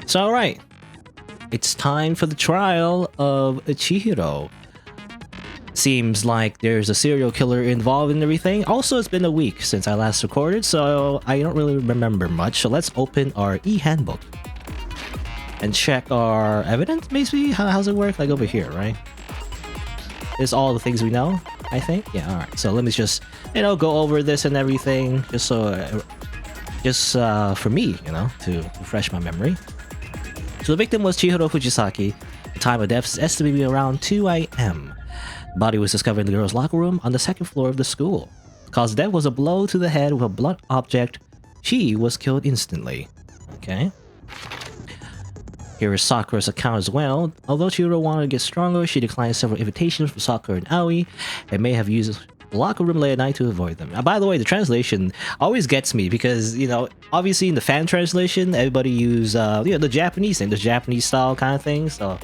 So alright, it's time for the trial of Chihiro. Seems like there's a serial killer involved in everything. Also, it's been a week since I last recorded, so I don't really remember much. So let's open our e-handbook and check our evidence, maybe? How's it work? Like over here, right? Is all the things we know, I think? Yeah, alright. So let me just, go over this and everything, just so, for me, to refresh my memory. So the victim was Chihiro Fujisaki. The time of death is estimated to be around 2 a.m. The body was discovered in the girls' locker room on the second floor of the school. The cause of death was a blow to the head with a blunt object. She was killed instantly. Okay. Here is Sakura's account as well. Although Chihiro wanted to get stronger, she declined several invitations from Sakura and Aoi, and may have used the locker room late at night to avoid them. By the way, the translation always gets me because, obviously in the fan translation, everybody use, the Japanese thing, the Japanese style kind of thing. So,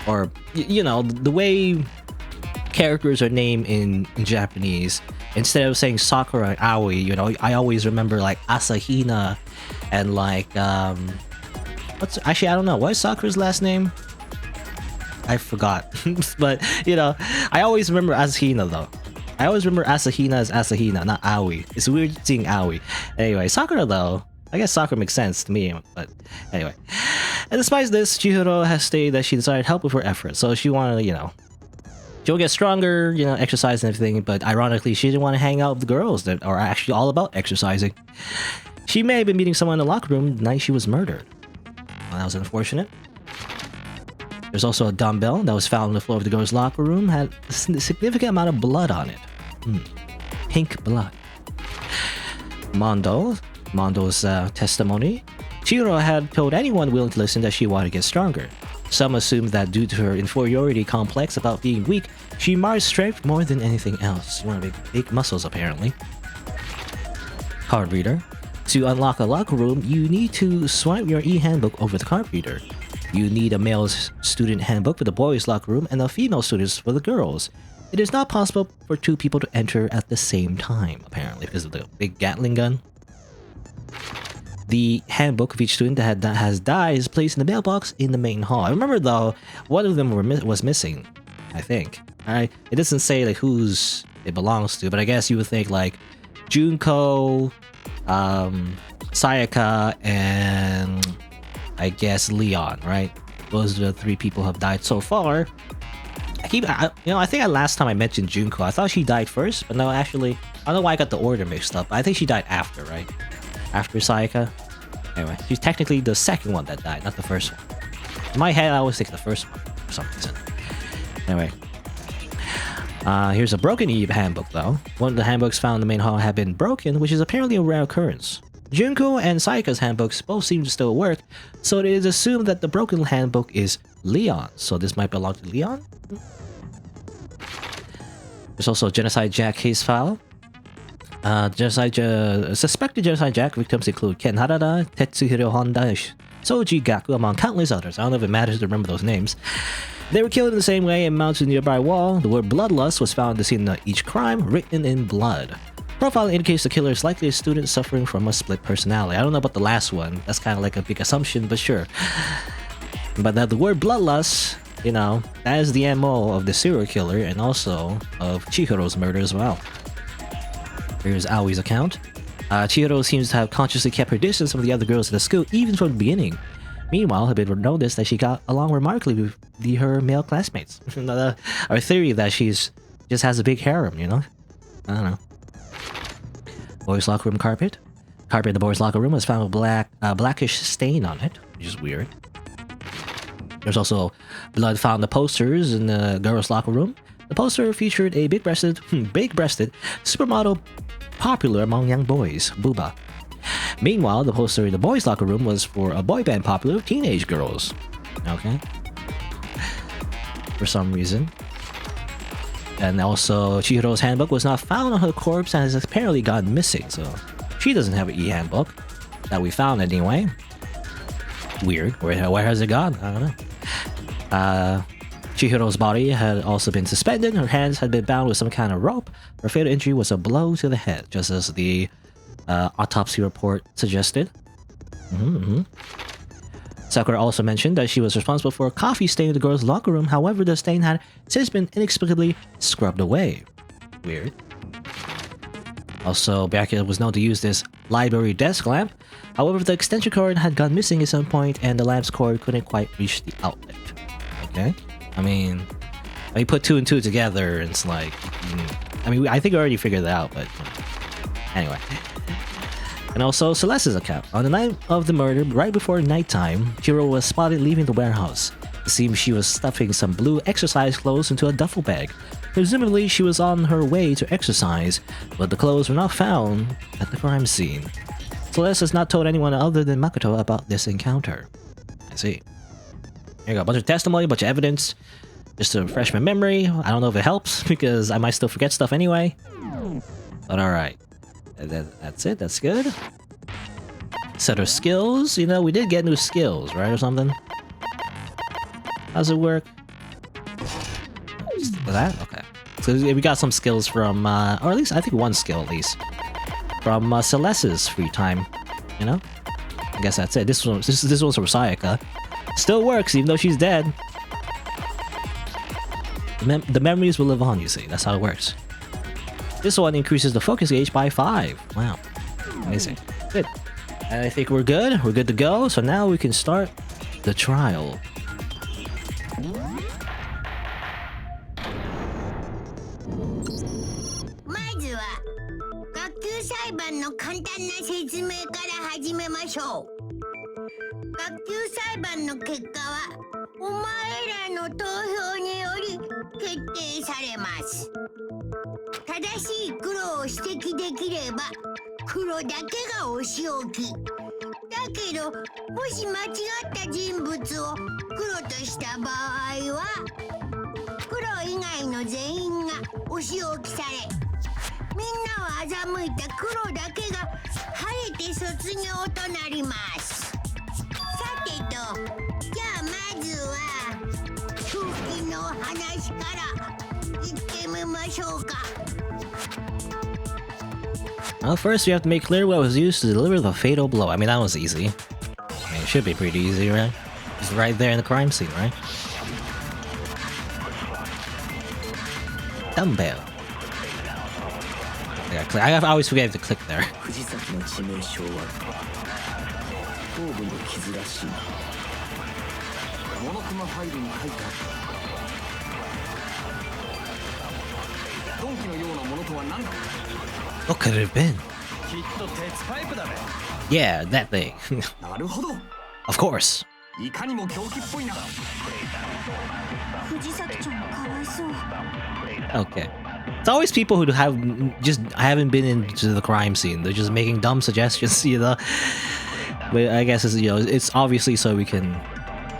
or, the way characters are named in Japanese, instead of saying Sakura and Aoi, I always remember like Asahina and like I don't know, what is Sakura's last name? I forgot. But I always remember Asahina though. I always remember Asahina as Asahina, not Aoi. It's weird seeing Aoi. Anyway, Sakura though, I guess Sakura makes sense to me, but anyway. And despite this, Chihiro has stated that she desired help with her efforts, so she wanted she'll get stronger, exercise and everything, but ironically, she didn't want to hang out with the girls that are actually all about exercising. She may have been meeting someone in the locker room the night she was murdered. Well, that was unfortunate. There's also a dumbbell that was found on the floor of the girls' locker room, had a significant amount of blood on it. Pink blood. Mondo's testimony. Chihiro had told anyone willing to listen that she wanted to get stronger. Some assumed that due to her inferiority complex about being weak, she admired strength more than anything else. She wanted big muscles, apparently. Card reader. To unlock a locker room, you need to swipe your e-handbook over the card reader. You need a male student handbook for the boys' locker room and a female student's for the girls. It is not possible for two people to enter at the same time, apparently, because of the big Gatling gun. The handbook of each student that has died is placed in the mailbox in the main hall. I remember though, one of them was missing, I think. It doesn't say like whose it belongs to, but I guess you would think like Junko, Sayaka, and I guess Leon, right? Those are the three people who have died so far. I think last time I mentioned Junko, I thought she died first, but no, actually, I don't know why I got the order mixed up. I think she died after, right? After Sayaka. Anyway, she's technically the second one that died, not the first one. In my head, I always think the first one for some reason. Anyway. Here's a broken handbook though. One of the handbooks found in the main hall had been broken, which is apparently a rare occurrence. Junko and Sayaka's handbooks both seem to still work, so it is assumed that the broken handbook is Leon. So this might belong to Leon? There's also a Genocide Jack case file. Suspected Genocide Jack victims include Ken Harada, Tetsuhiro Honda, and Soji Gaku, among countless others. I don't know if it matters to remember those names. They were killed in the same way and mounted to the nearby wall. The word bloodlust was found at the scene of each crime, written in blood. Profile indicates the killer is likely a student suffering from a split personality. I don't know about the last one. That's kind of like a big assumption, but sure. But the word bloodlust, that is the MO of the serial killer and also of Chihiro's murder as well. Here's Aoi's account. Chihiro seems to have consciously kept her distance from the other girls at the school, even from the beginning. Meanwhile, it had been noticed that she got along remarkably with her male classmates. Our theory that she's just has a big harem, I don't know. Boys' locker room carpet. Carpet in the boys' locker room was found with blackish stain on it, which is weird. There's also blood found in the posters in the girls' locker room. The poster featured a big-breasted supermodel popular among young boys, Booba. Meanwhile, the poster in the boys' locker room was for a boy band popular with teenage girls. Okay. For some reason. And also, Chihiro's handbook was not found on her corpse and has apparently gone missing, so she doesn't have an e-handbook that we found anyway. Weird. Where has it gone? I don't know. Chihiro's body had also been suspended. Her hands had been bound with some kind of rope. Her fatal injury was a blow to the head, just as the autopsy report suggested. Sakura also mentioned that she was responsible for a coffee stain in the girls' locker room. However, the stain had since been inexplicably scrubbed away. Weird. Also, Byakuya was known to use this library desk lamp. However, the extension cord had gone missing at some point, and the lamp's cord couldn't quite reach the outlet. Okay? I mean, when you put 2 and 2 together, it's like... I mean, I think we already figured that out, but... Anyway. And also, Celeste's account. On the night of the murder, right before nighttime, Hiro was spotted leaving the warehouse. It seems she was stuffing some blue exercise clothes into a duffel bag. Presumably, she was on her way to exercise, but the clothes were not found at the crime scene. Celeste has not told anyone other than Makoto about this encounter. I see. Here you go, a bunch of testimony, a bunch of evidence, just to refresh my memory. I don't know if it helps, because I might still forget stuff anyway. But alright. That's it, that's good. Set her skills, you know, we did get new skills, right, or something? How's it work? Just that? Okay. So we got some skills from, or at least, I think one skill at least. From Celeste's free time, you know? I guess that's it. This one's from Sayaka. Still works, even though she's dead. The memories will live on, you see. That's how it works. This one increases the focus gauge by 5. Wow. Amazing. Good. And I think we're good. We're good to go. So now we can start the trial. 裁判の簡単な説明から始めましょう。学級裁判の結果はお前らの投票により決定されます。正しい黒を指摘できれば黒だけがお仕置き。だけどもし間違った人物を黒とした場合は黒以外の全員がお仕置きされ、みんなを欺いた黒だけが晴れて卒業となります。さてと、じゃあまずは空気の話から言ってみましょうか。Well, first we have to make clear what was used to deliver the fatal blow. I mean, that was easy. I mean, it should be pretty easy, right? It's right there in the crime scene, right? Dumbbell. I always forget to click there. What could it have been? Yeah, that thing. Of course. Okay. It's always people who haven't been into the crime scene. They're just making dumb suggestions, you know. But I guess it's, you know, it's obviously so we can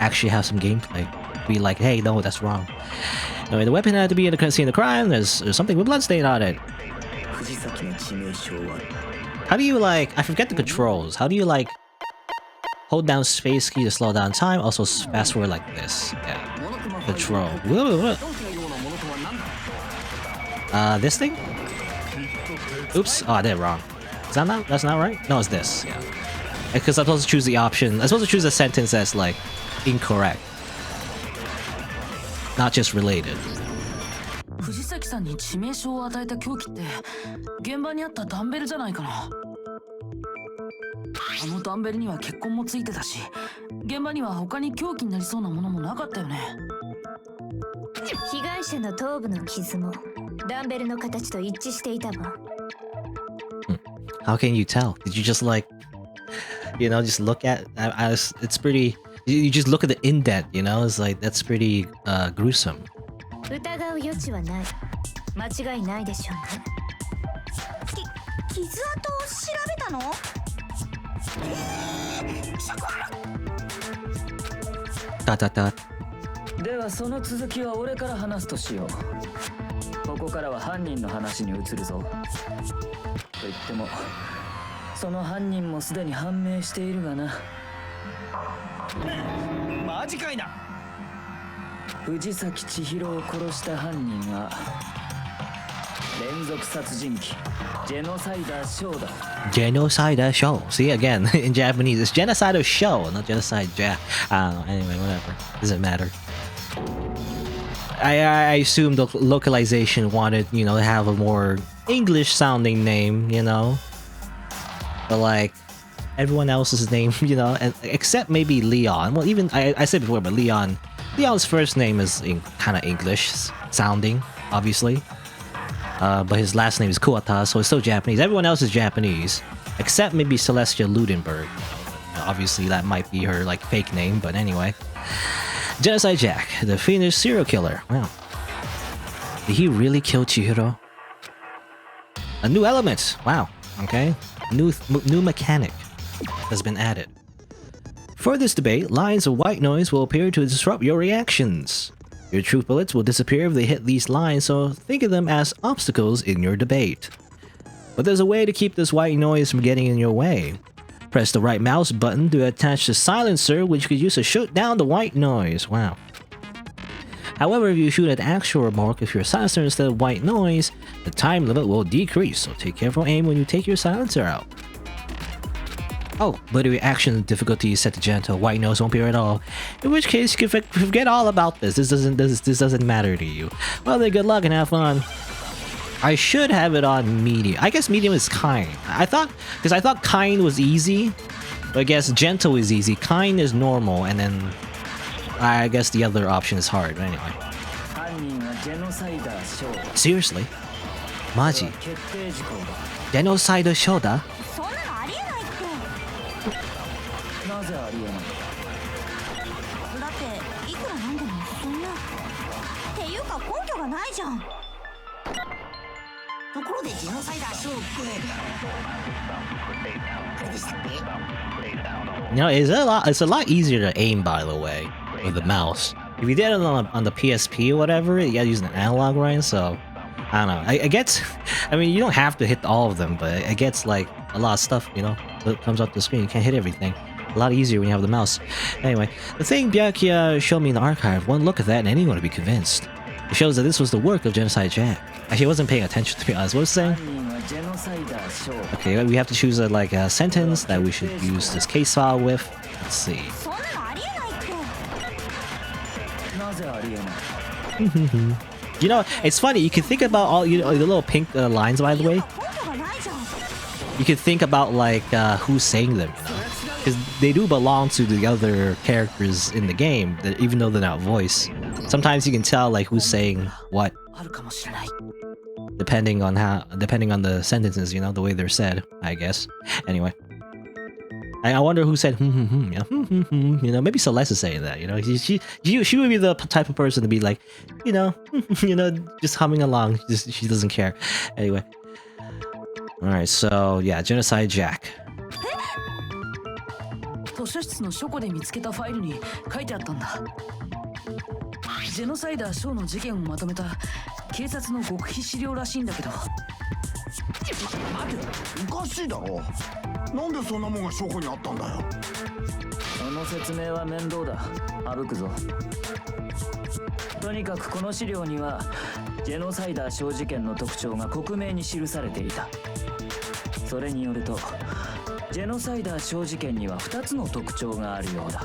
actually have some gameplay. Be like, hey, no, that's wrong. Anyway, the weapon had to be in the scene of the crime. There's something with bloodstain on it. How do you like? I forget the controls. How do you like? Hold down space key to slow down time. Also fast forward like this. Yeah. Control. This thing? Oops. Oh, I did it wrong. Is that not? That's not right? No, it's this. Yeah. Because I'm supposed to choose the option. I'm supposed to choose a sentence that's like incorrect. Not just related. 藤崎さんに致命傷を与えた凶器って現場にあったダンベルじゃないかな。あのダンベルには血痕もついてたし、現場には他に凶器になりそうなものもなかったよね。被害者の頭部の傷もダンベルの形と一致していたわ。How can you tell? Did you just like, you know, just look at? It's pretty. You just look at the indent, you know. It's like that's pretty gruesome. 疑う余地はない。間違いないでしょうね。傷跡を調べたの？だ。ではその続きは俺から話すとしよう。ここからは犯人の話に移るぞ。と言ってもその犯人もすでに判明しているがな。マジかいな。藤崎千尋を殺した犯人は連続殺人鬼ジェノサイダーショーだ。 Genocide show. See, again, in Japanese, it's genocide show, not genocide I don't know. Anyway, whatever. Doesn't matter. I assume the localization wanted, you know, to have a more English sounding name, you know. But like everyone else's name, you know, and except maybe Leon. Well, even I said before, but Leon's first name is kind of English sounding, obviously. But his last name is Kuwata, so it's still Japanese. Everyone else is Japanese, except maybe Celestia Ludenberg. Obviously, that might be her like fake name, but anyway. Genocide Jack, the Finnish serial killer. Wow. Did he really kill Chihiro? A new element. Wow. Okay. New mechanic has been added. For this debate, lines of white noise will appear to disrupt your reactions. Your truth bullets will disappear if they hit these lines, so think of them as obstacles in your debate. But there's a way to keep this white noise from getting in your way. Press the right mouse button to attach the silencer, which you could use to shoot down the white noise. Wow. However, if you shoot at the actual remark with your silencer instead of white noise, the time limit will decrease, so take careful aim when you take your silencer out. Oh, but if your action difficulty is set to gentle, white noise won't appear at all. In which case, you can forget all about this. This doesn't matter to you. Well then, good luck and have fun. I should have it on medium. I guess medium is kind. I thought kind was easy. But I guess gentle is easy. Kind is normal, and then I guess the other option is hard. But anyway. Seriously? Maji? Genocide shoda? なぜありえない。だっていくらなんでもそんなっていうか根拠がないじゃん。ところでジェノサイダーショーってあれでしたっけ？ You know, it's a lot easier to aim, by the way, with the mouse. If you did it on the PSP or whatever, you gotta use an analog, right? So, I don't know. I get, I mean, you don't have to hit all of them, but it gets like a lot of stuff, you know, that comes up the screen. You can't hit everything. A lot easier when you have the mouse. Anyway, the thing Byakuya showed me in the archive, one look at that and anyone would be convinced. It shows that this was the work of Genocide Jack. Actually, I wasn't paying attention, to be honest. What was it saying? Okay, we have to choose a sentence that we should use this case file with. Let's see. You know, it's funny. You can think about all the little pink lines, by the way. You can think about like who's saying them, you know, because they do belong to the other characters in the game, even though they're not voiced. Sometimes you can tell like who's saying what, depending on the sentences, you know, the way they're said, I guess. Anyway, I wonder who said yeah, you know, maybe Celeste is saying that, you know, she would be the type of person to be like, you know, just humming along, she doesn't care. Anyway, all right, so yeah, Genocide Jack. 図書室の書庫で見つけたファイルに書いてあったんだ。ジェノサイダーショーの事件をまとめた警察の極秘資料らしいんだけど。待て、おかしいだろ。なんでそんなもんが書庫にあったんだよ。その説明は面倒だ。省くぞ。とにかくこの資料にはジェノサイダー小事件の特徴が克明に記されていた。それによるとジェノサイダー小事件には2つの特徴があるようだ。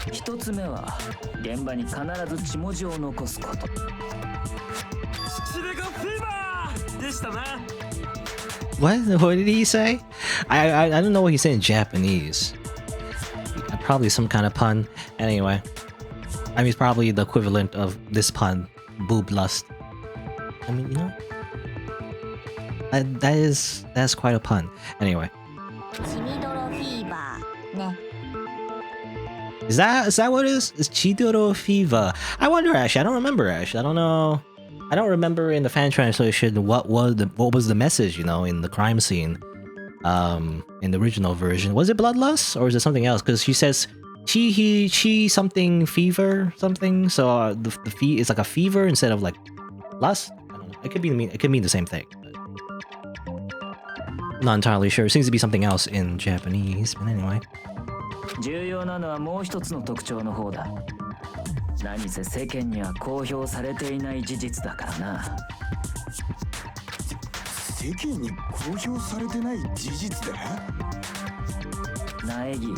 1つ目は現場に必ず血文字を残すこと。それがフィーバーでしたな。What did he say? I don't know what he said in Japanese. Probably some kind of pun. Anyway, I mean it's probably the equivalent of this pun, boob lust. I mean, you know, that's quite a pun. Anyway. Is that what it is? It's Chidoro fever. I wonder, actually. I don't remember, actually. I don't know. I don't remember in the fan translation what was the message, you know, in the crime scene, in the original version. Was it bloodlust or is it something else? Because she says chi something fever something. So the fee is like a fever instead of like lust. I don't know. It could mean the same thing. Not entirely sure. It seems to be something else in Japanese. But anyway. 重要なのはもう一つの特徴の方だ。何せ世間には公表されていない事実だからな。世間に公表されてない事実で苗木、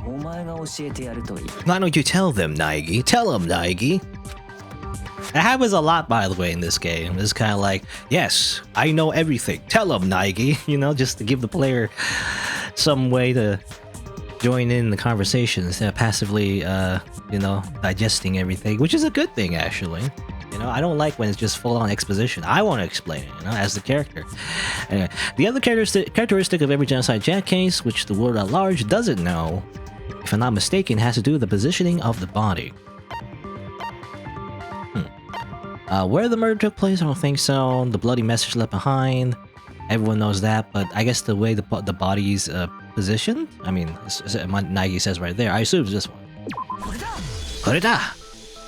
お前が教えてやるといい。 Why don't you tell them, Naegi? Tell them, Naegi. That happens a lot, by the way, in this game. It's kind of like, yes, I know everything. Tell them, Naegi. You know, just to give the player some way to join in the conversation instead of passively, you know, digesting everything, which is a good thing, actually. You know, I don't like when it's just full-on exposition. I want to explain it, you know, as the character. Anyway, the other characteristic of every genocide jack case, which the world at large doesn't know, if I'm not mistaken, has to do with the positioning of the body. Where the murder took place, I don't think so. The bloody message left behind, everyone knows that, but I guess the way the body's positioned? I mean, Naegi says right there, I assume it's this one. これだ!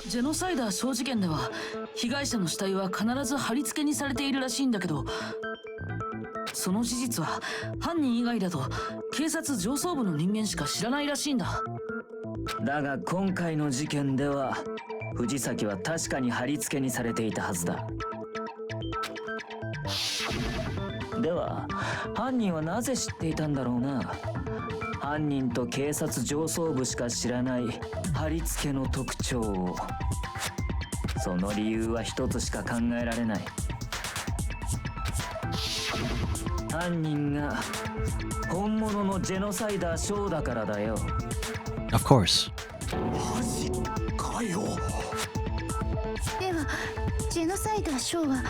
ジェノサイダー小事件では被害者の死体は必ず貼り付けにされているらしいんだけど、その事実は犯人以外だと警察上層部の人間しか知らないらしいんだ。だが今回の事件では藤崎は確かに貼り付けにされていたはずだ。では犯人はなぜ知っていたんだろうな。犯人と警察上層部しか知らない貼り付けの特徴を。その理由は一つしか考えられない。犯人が本物のジェノサイダーショーだからだよ。Of course. マジかよ。ではジェノサイダーショーは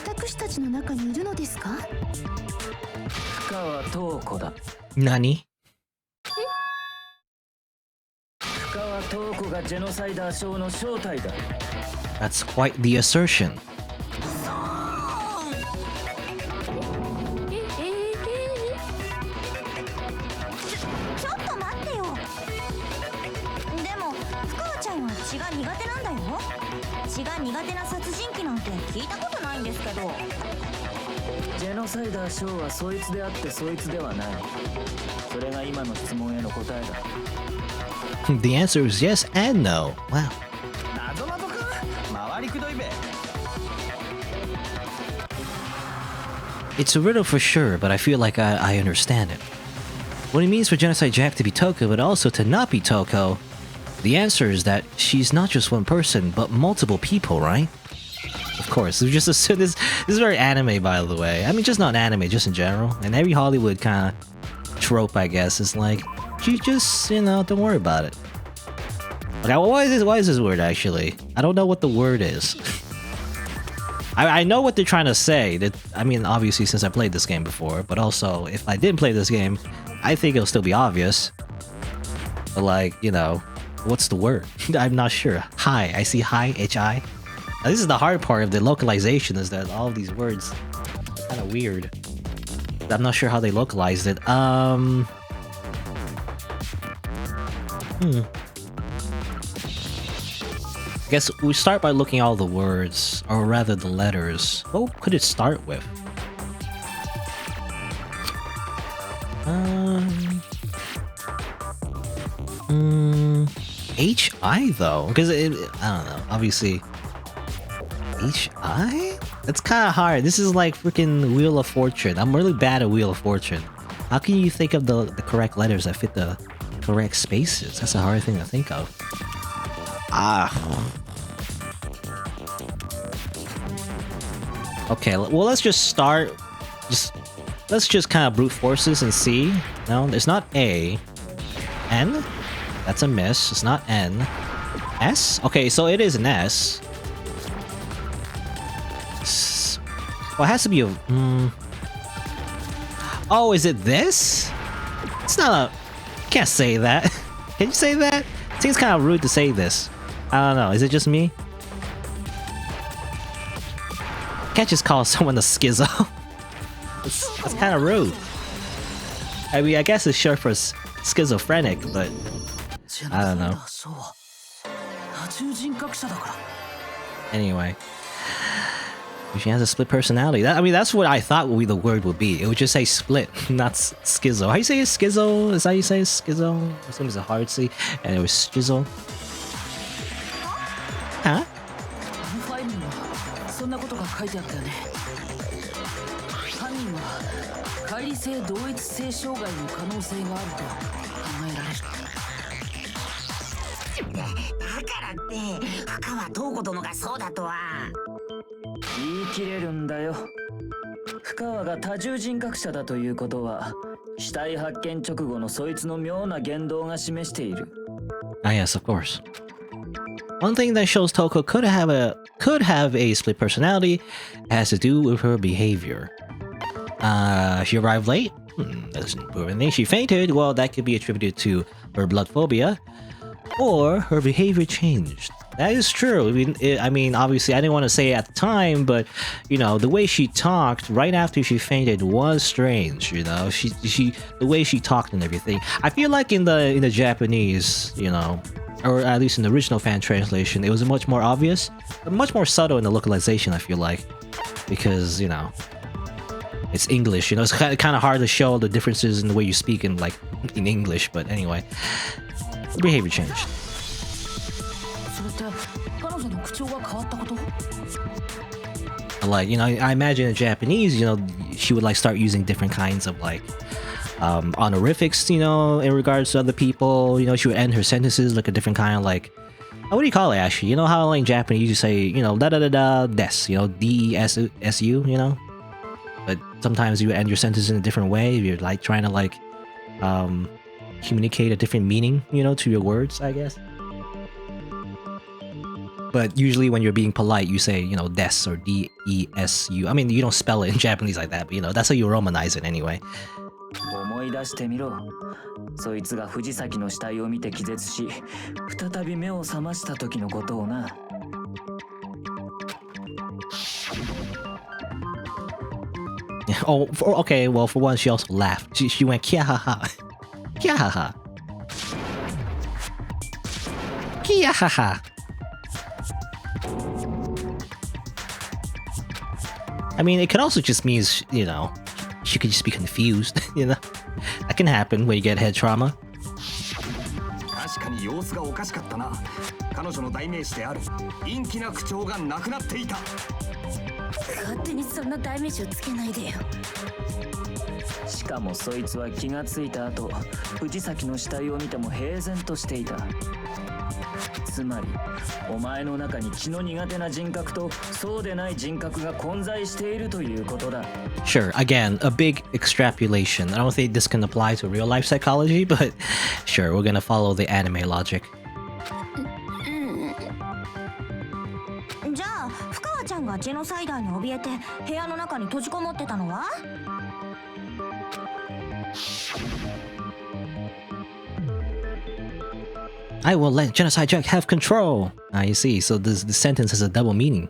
私たちの中にいるのですか？深川塔子だ。何? 深川塔子がジェノサイダーショーの正体だ。That's quite the assertion. ちょっと待ってよ。でも深川ちゃんは血が苦手なんだよ。血が苦手な殺人鬼なんて聞いたことないんですけど。ジェノサイダーショーはそいつであってそいつではない。それが今の質問への答えだ。The answer is yes and no. Wow. 謎々く回りくどいべ。 It's a riddle for sure, but I feel like I understand it. What it means for Genocide Jack to be Toko, but also to not be Toko, the answer is that she's not just one person, but multiple people, right? Of course, we just assume this is very anime, by the way. I mean, just not anime, just in general. And every Hollywood kind of trope, I guess, is like, you just, you know, don't worry about it. Okay, well, why is this word, actually? I don't know what the word is. I know what they're trying to say. That, I mean, obviously, since I played this game before, but also, if I didn't play this game, I think it'll still be obvious. But, like, you know, what's the word? I'm not sure. Hi. I see hi, H-I. Now, this is the hard part of the localization, is that all these words are kind of weird. I'm not sure how they localized it. I guess we start by looking at all the words, or rather the letters. What could it start with? H-I though, because I don't know, obviously H-I? That's kind of hard. This is like freaking Wheel of Fortune. I'm really bad at Wheel of Fortune. How can you think of the correct letters that fit the correct spaces? That's a hard thing to think of. Okay, well, let's just start. Let's just kind of brute force this and see. No, it's not A. N? That's a miss. It's not N. S? Okay, so it is an S. Well, it has to be a... Oh, is it this? It's not a... Can't say that. Can you say that? It seems kind of rude to say this. I don't know. Is it just me? Can't just call someone a schizo. That's kind of rude. I mean, I guess it's short for schizophrenic, but I don't know. Anyway, she has a split personality. I mean, that's what I thought the word would be. It would just say split, not schizo. How you say it? Schizo? Is that how you say it? Schizo? I assume it's a hard C, and it was schizo. Huh? 犯人は乖離性同一性障害の可能性があると考えられる。だからって深は東子殿がそうだとは。言い切れるんだよ。深川が多重人格者だということは死体発見直後のそいつの妙な言動が示している。Ah, yes, of course. One thing that shows Toko could have a split personality has to do with her behavior. She arrived late. Doesn't prove anything. She fainted. Well, that could be attributed to her blood phobia, or her behavior changed. That is true. I mean, obviously, I didn't want to say it at the time, but you know, the way she talked right after she fainted was strange. You know, the way she talked and everything. I feel like in the Japanese, you know, or at least in the original fan translation, it was much more obvious, but much more subtle in the localization. I feel like, because you know, it's English. You know, it's kind of hard to show the differences in the way you speak in English. But anyway, the behavior changed. Like, you know, I imagine in Japanese, you know, she would like start using different kinds of like honorifics, you know, in regards to other people. You know, she would end her sentences like a different kind of like, what do you call it actually? You know how like in Japanese you say, you know, da da da da des, you know, D-E-S-S-U, you know? But sometimes you end your sentence in a different way if you're like trying to like communicate a different meaning, you know, to your words, I guess. But usually when you're being polite, you say, you know, des or D-E-S-U. I mean, you don't spell it in Japanese like that, but you know, that's how you romanize it anyway. 思い出してみろ。そいつが藤崎の死体を見て気絶し、再び目を覚ました時のことをな。Oh, okay, well, for one, she also laughed. She went, kia ha ha. Kia ha ha. Kia ha ha. I mean, it could also just mean, you know, she could just be confused, you know? That can happen when you get head trauma. 確かに様子がおかしかったな。彼女の代名詞である陰気な口調がなくなっていた。勝手にそんな代名詞をつけないでよ。しかもそいつは気がついた後、藤崎の死体を見ても平然としていた。つまり、お前の中に気の苦手な人格とそうでない人格が混在しているということだ。Sure, again, a big extrapolation. I don't think this can apply to real life psychology, but sure, we're gonna follow the anime logic. じゃあ深川ちゃんがジェノサイダーに怯えて部屋の中に閉じこもってたのは？ I will let Genocide Jack have control. Ah, you see, so the sentence has a double meaning.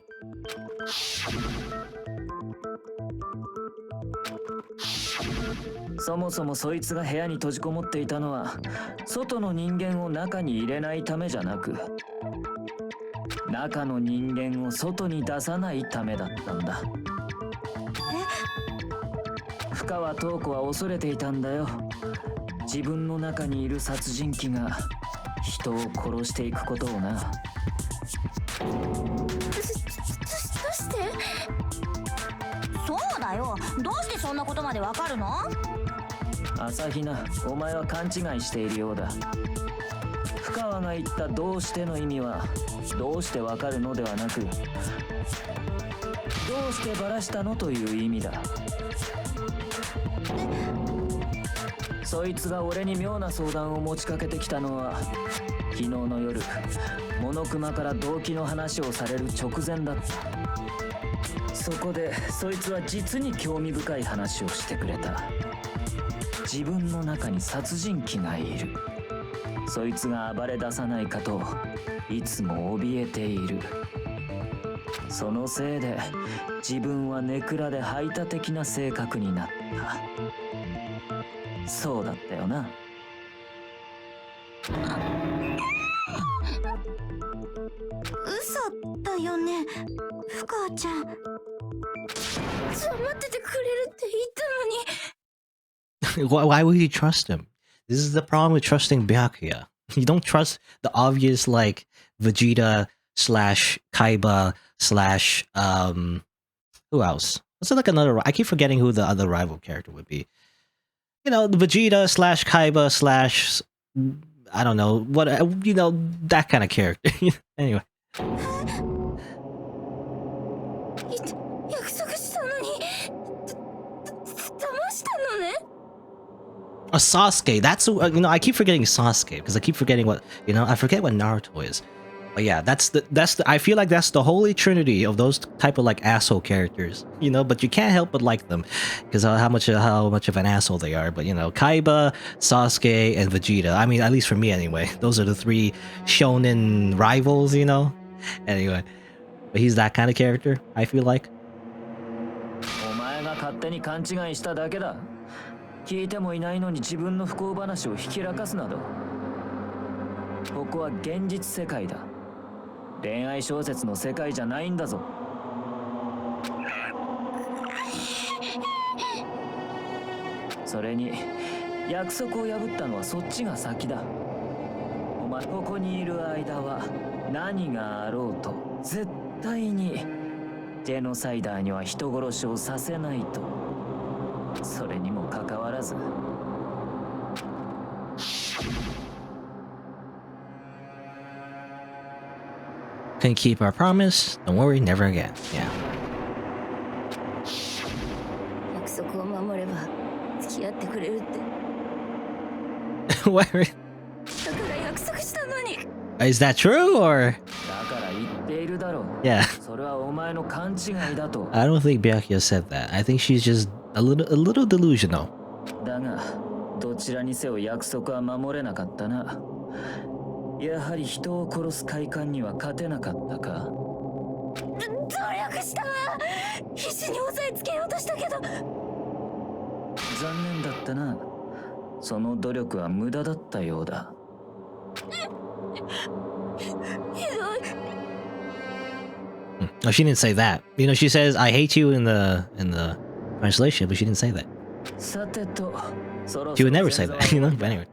そもそもそいつが部屋に閉じこもっていたのは外の人間を中に入れないためじゃなく中の人間を外に出さないためだったんだ。深川東子は恐れていたんだよ。自分の中にいる殺人鬼が人を殺していくことをな。どうして？そうだよ。どうしてそんなことまでわかるの？朝比奈、お前は勘違いしているようだ。深川が言ったどうしての意味はどうしてわかるのではなくどうしてバラしたのという意味だ。そいつが俺に妙な相談を持ちかけてきたのは昨日の夜モノクマから動機の話をされる直前だった。そこでそいつは実に興味深い話をしてくれた。自分の中に殺人鬼がいる。そいつが暴れ出さないかといつも怯えている。そのせいで自分はネクラで排他的な性格になった。そうだったよな。嘘だよね、深川ちゃん。待っててくれるって言ったのに。Why would you trust him? This is the problem with trusting Byakuya. You don't trust the obvious, like, Vegeta / Kaiba / who else? So like another. I keep forgetting who the other rival character would be. You know, the Vegeta slash Kaiba slash I don't know what you know that kind of character. Anyway. 約束したのに騙したのね A Sasuke. That's you know I keep forgetting Sasuke because I keep forgetting what you know I forget what Naruto is. But yeah, that's the I feel like that's the holy trinity of those type of like asshole characters. You know, but you can't help but like them because how much of an asshole they are. But you know, Kaiba, Sasuke, and Vegeta. I mean, at least for me anyway. Those are the three shonen rivals. You know. Anyway, but he's that kind of character. I feel like. お前が勝手に勘違いしただけだ。聞いてもいないのに自分の不幸話をひきらかすなど。ここは現実世界だ。恋愛小説の世界じゃないんだぞ。それに約束を破ったのはそっちが先だ。お前ここにいる間は何があろうと絶対にジェノサイダーには人殺しをさせないと。それにもかかわらず。Can keep our promise. Don't worry, never again. Yeah. 約束を守れば付き合ってくれるって What? だから約束したのに Is that true or? だから言っているだろう。 Yeah. それはお前の勘違いだと。 I don't think Byakuya said that. I think she's just a little delusional. だがどちらにせよ約束は守れなかったな。やはり人を殺す快感には勝てなかったか。努力したわ必死に押さえつけようとしたけど残念だったな。その努力は無駄だったようだ。Oh, she didn't say that. You know, she says "I hate you" in the translation, but she didn't say that. さてと、そろ She そ would ろ never say that, you know. But anyway.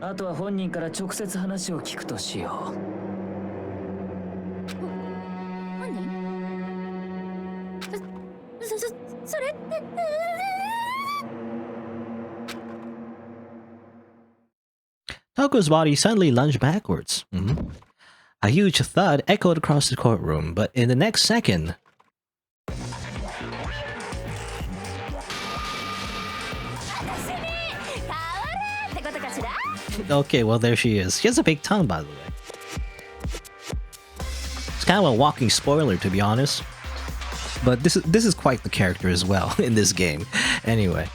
あとは本人から直接話を聞くとしよう。何それって Toko's body suddenly lunged backwards. A huge thud echoed across the courtroom, but in the next second... Okay, well there she is. She has a big tongue, by the way. It's kind of a walking spoiler, to be honest. But this is quite the character as well in this game. Anyway.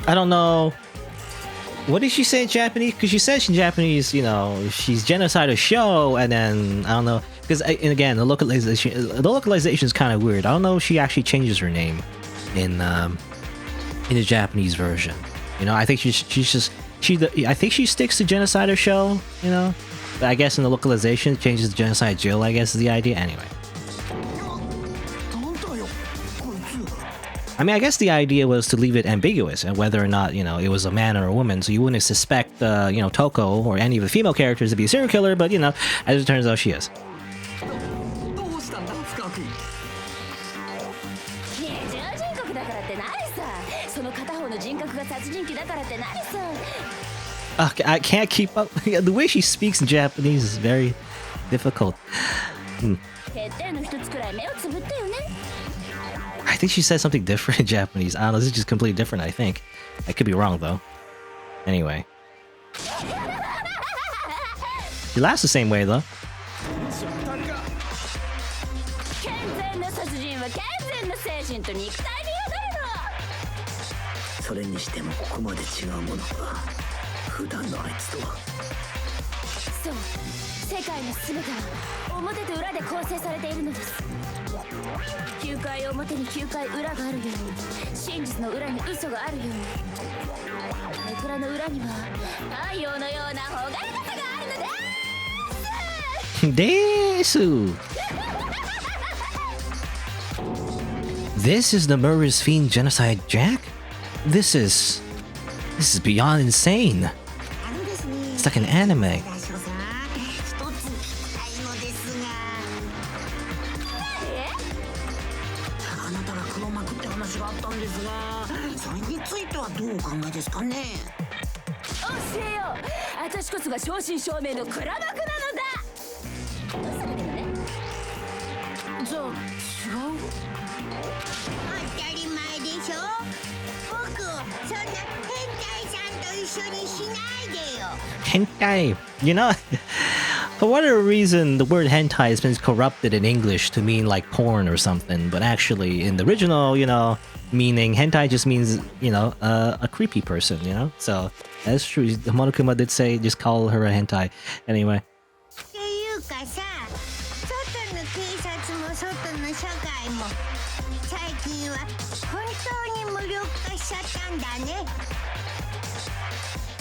I don't know. What did she say in Japanese? Because she says in Japanese, you know, she's genocide a show, and then I don't know. Because again, the localization is kind of weird. I don't know if she actually changes her name in the Japanese version. You know, I think I think she sticks to genocide a show. You know, but I guess in the localization, it changes to genocide Jill. I guess is the idea. Anyway. I mean, I guess the idea was to leave it ambiguous and whether or not, you know, it was a man or a woman, so you wouldn't suspect, you know, Toko or any of the female characters to be a serial killer, but, you know, as it turns out, she is. I can't keep up. The way she speaks in Japanese is very difficult. I think she said something different in Japanese. I don't know, this is just completely different, I think. I could be wrong, though. Anyway. She laughs the same way, though. Desu! This is the murderous fiend genocide Jack? This is beyond insane. It's like an anime. 私こそが正真正銘の黒幕なのだ。それでもね。じゃあ違う？当たり前でしょ。僕をそんな変態さんと一緒にしないでよ。 Hentai. You know, for whatever reason, the word hentai has been corrupted in English to mean like porn or something. But actually, in the original, you know, meaning hentai just means, you know, a creepy person, you know? So that's true. Monokuma did say just call her a hentai. Anyway. っていうかさ、外の警察も外の社会も最近は本当に無力化しちゃったんだね。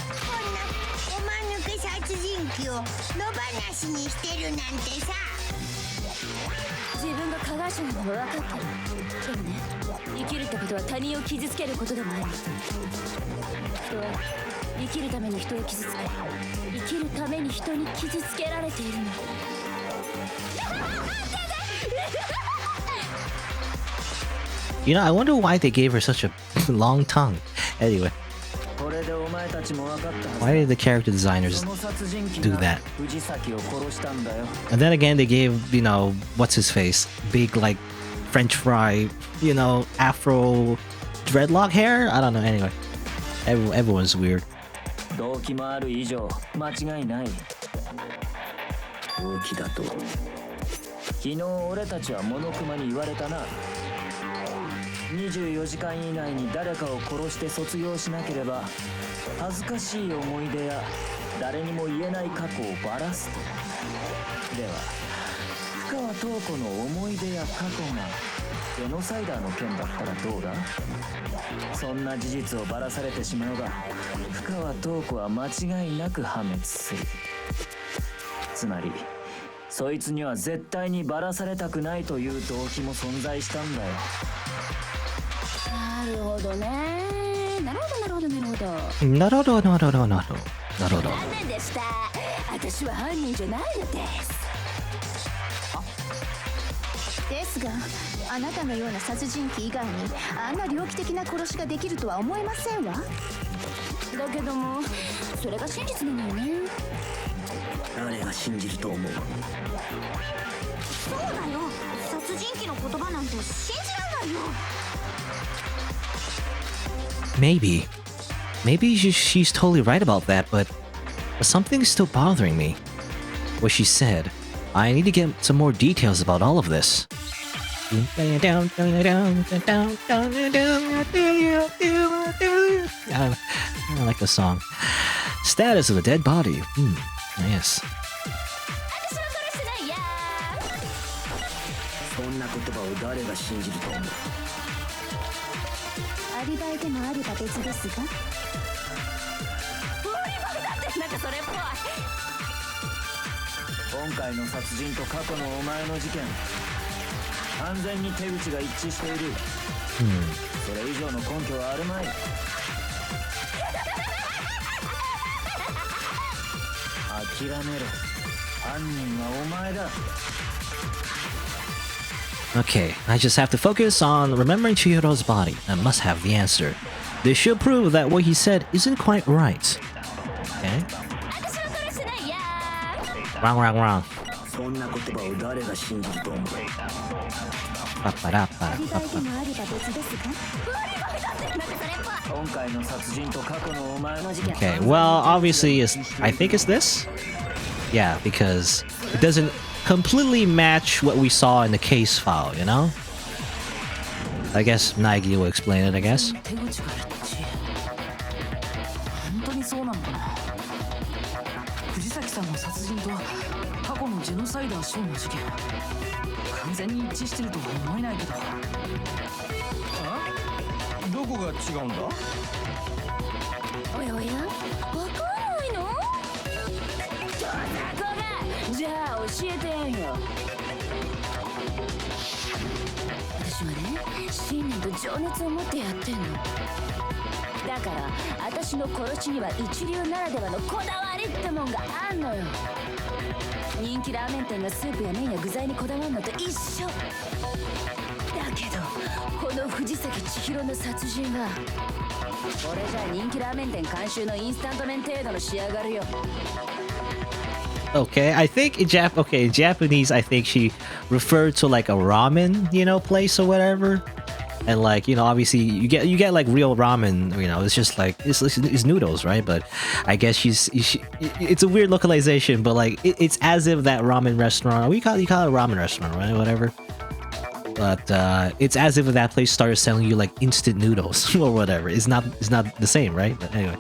こんなおまぬけ殺人鬼を野放しにしてるなんてさ。自分が加害者なのは分かってる。でもね、生きるってことは他人を傷つけることでもある。人は生きるために人を傷つけ、生きるために人に傷つけられているの。You know, I wonder why they gave her such a long tongue. Anyway. Why did the character designers do that? And then again, they gave, you know, what's his face? Big, like, French fry, you know, afro dreadlock hair? I don't know, anyway. Everyone's weird. 動機もある以上間違いない。動機だと昨日俺たちはモノクマに言われたな。24時間以内に誰かを殺して卒業しなければ恥ずかしい思い出や誰にも言えない過去をばらすと。では深川塔子の思い出や過去がジェノサイダーの件だったらどうだ。そんな事実をばらされてしまえば深川塔子は間違いなく破滅する。つまりそいつには絶対にばらされたくないという動機も存在したんだよ。なるほどね。なるほど。なるほど。残念でした。私は犯人じゃないのです。ですが、あなたのような殺人鬼以外にあんな猟奇的な殺しができるとは思えませんわ。だけども、それが真実なのよね。誰が信じると思う。そうだよ。殺人鬼の言葉なんて信じられないよ。Maybe she's totally right about that, but something's still bothering me. What she said. I need to get some more details about all of this. I like the song. Status of the dead body. Yes. そんな言葉を誰が信じると思う。アリバイでもあれば別ですが。なんかそれっぽい。今回の殺人と過去のお前の事件、完全に手口が一致している。それ以上の根拠はあるまい。諦めろ。犯人はお前だ。Okay, I just have to focus on remembering Chihiro's body. I must have the answer. This should prove that what he said isn't quite right. Okay? Wrong. そんな言葉を誰が信じると思う。今回の殺人と過去のお前の事件。 Okay, well, obviously, I think it's this. Yeah, because it doesn't completely match what we saw in the case file, you know? I guess Naegi will explain it, I guess. 本当にそうなのかな。藤崎さんの殺人と過去のジェノサイダーショーの事件、完全に一致してるとは思えないけど。どこが違うんだ。おやおや、わからないの？じゃあ教教えてやんよ。私はね、信念と情熱を持ってやってんの。だから私の殺しには一流ならではのこだわりってもんがあんのよ。人気ラーメン店がスープや麺や具材にこだわるのと一緒。だけどこの藤崎千尋の殺人はこれじゃ人気ラーメン店監修のインスタント麺程度の仕上がるよ。Okay, I think in Japanese, I think she referred to like a ramen, place or whatever. And like, obviously you get like real ramen, it's just like it's noodles, right? But I guess it's a weird localization, but like it's as if that ramen restaurant, you call it a ramen restaurant, right? Whatever. But it's as if that place started selling you like instant noodles or whatever. It's not the same, right? But anyway.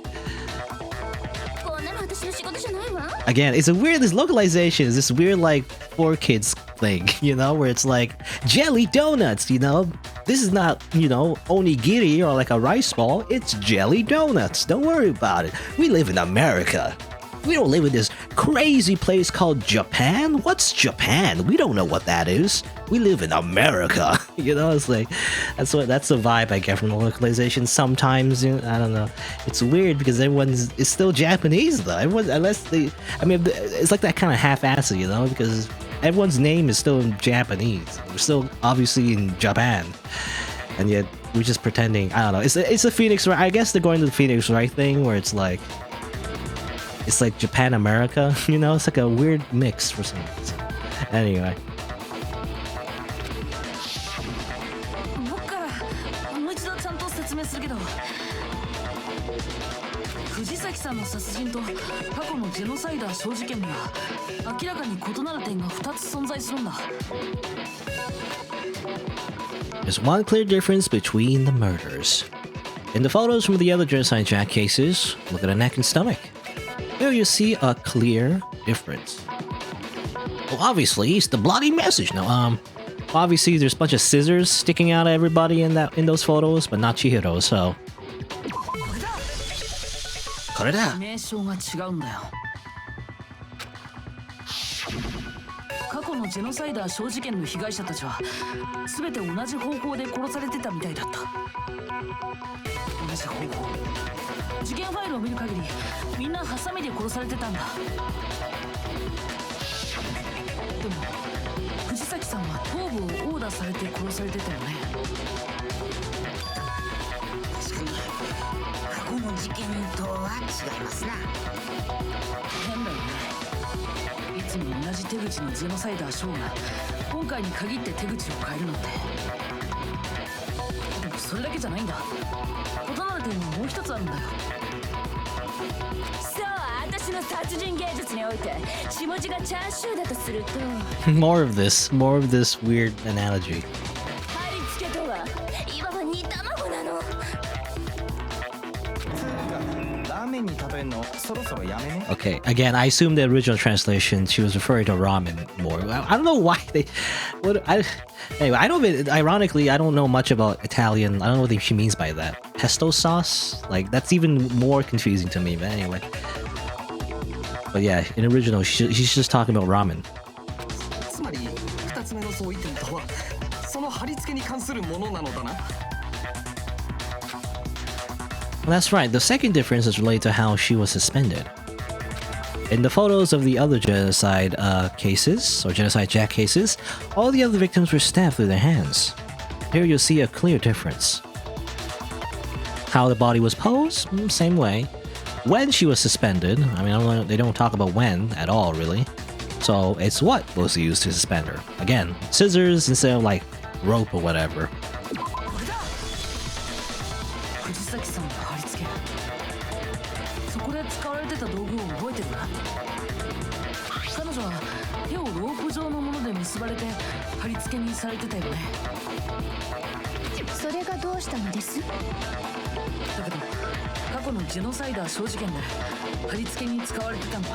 Again, it's this localization is this weird like 4Kids thing, where it's like jelly donuts, This is not, onigiri or like a rice ball. It's jelly donuts. Don't worry about it. We live in America. We don't live in this crazy place called Japan. What's Japan? We don't know what that is. We live in America. It's like that's the vibe I get from the localization. Sometimes, I don't know. It's weird because it's still Japanese though. It's like that kind of half-assed, because everyone's name is still in Japanese. We're still obviously in Japan, and yet we're just pretending. I don't know. It's a Phoenix Wright. I guess they're going to the Phoenix Wright thing where it's like Japan America. It's like a weird mix for some reason. Anyway. 僕からもう一度ちゃんと説明するけど、藤崎さんの殺人と過去のジェノサイダー小事件には明らかに異なる点が2つ存在するんだ。There's one clear difference between the murders. In the photos from the other genocide Jack cases, look at the neck and stomach. Here you see a clear difference. Well, obviously, it's the bloody message. Now, obviously, there's a bunch of scissors sticking out of everybody in those photos, but not Chihiro, so. これだ。名称が違うんだよ。過去のジェノサイダー小事件の被害者たちは全て同じ方法で殺されてたみたいだった。同じ方法。事件ファイルを見る限りみんなハサミで殺されてたんだ。でも藤崎さんは頭部を殴打されて殺されてたよね。確かに過去の事件とは違いますな。変だよね。いつも同じ手口のジェノサイダーショーが今回に限って手口を変えるなんて。でもそれだけじゃないんだ。異なる点はもう一つあるんだよ。そう、私の殺人芸術において血文字がチャーシューだとするとmore of this weird analogy. 貼り付けとはいわば煮卵なの。Okay, again, I assume the original translation, she was referring to ramen more. I don't know why anyway, ironically, I don't know much about Italian. I don't know what she means by that. Pesto sauce? Like, that's even more confusing to me, but anyway. But yeah, in original, she's just talking about ramen. つまり2つ目の相違点とはその貼り付けに関するものなのだな。Well, that's right. The second difference is related to how she was suspended. In the photos of the other genocide cases, or genocide Jack cases, all the other victims were stabbed through their hands. Here you'll see a clear difference. How the body was posed? Same way. When she was suspended, they don't talk about when at all, really. So it's what was used to suspend her. Again, scissors instead of like rope or whatever. 藤崎さんの貼り付け。そこで使われてた道具を覚えてるな。彼女は手をロープ状のもので結ばれて貼り付けにされてたよね。それがどうしたのです？だけど過去のジェノサイダー小事件で貼り付けに使われてたんだ。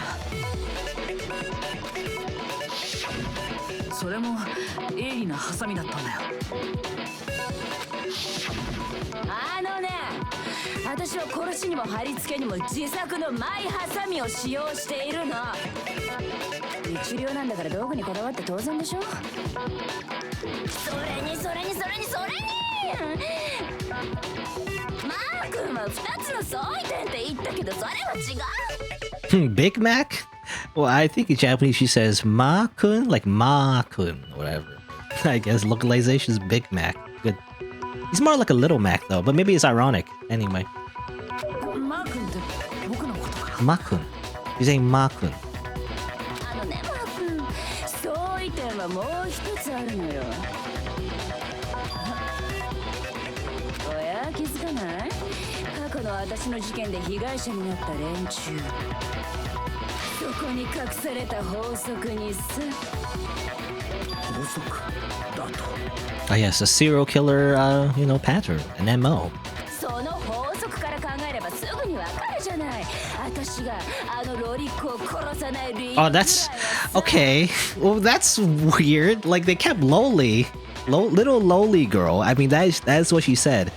それも鋭利なハサミだったんだよ。あのね、私は殺しにも貼り付けにも自作のマイハサミを使用しているの。一流なんだから道具にこだわって当然でしょ。それにマー君は2つの相違点って言ったけどそれは違う。Big Mac? Well, I think in Japanese she says Ma-kun, like Ma-kun, whatever. I guess localization is Big Mac. Good. He's more like a little Mac though, but maybe it's ironic. Anyway. マー君って僕のことか。Ma-kun. You're saying Ma-kun. あのね、マー君、相違点はもう一つあるのよ。おや、気づかない？過去の私の事件で被害者になった連中。そこに隠された法則にさ。法則だと。Oh yes, a serial killer, pattern, an MO. その法則から考えればすぐにわかるじゃない。私があのロリックを殺さない理由。 Oh, that's okay. Well, that's weird. Like they kept little lowly girl. I mean, that's what she said.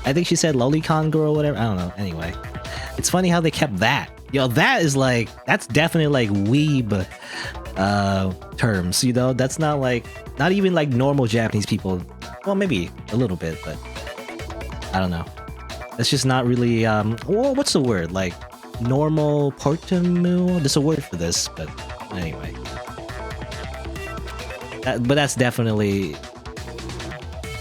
I think she said lolicon girl, whatever. I don't know. Anyway, it's funny how they kept that. Yo, that's definitely like weeb terms. That's not even like normal Japanese people. Well, maybe a little bit, but I don't know. That's just not really what's the word? Like normal portamu? There's a word for this, but anyway. But that's definitely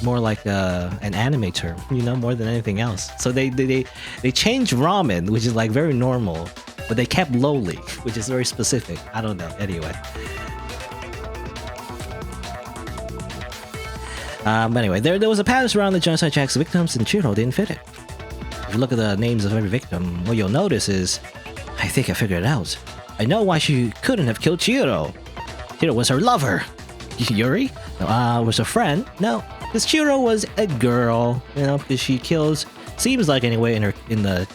more like an anime term, more than anything else. So they changed ramen, which is like very normal, but they kept lowly, which is very specific. I don't know. Anyway. But anyway, there was a pattern around the genocide Jack's victims, and Chiro didn't fit it. If you look at the names of every victim, what you'll notice is, I think I figured it out. I know why she couldn't have killed Chiro. Chiro was her lover. Yuri? No, was her friend? No, because Chiro was a girl, because she kills, seems like anyway, in the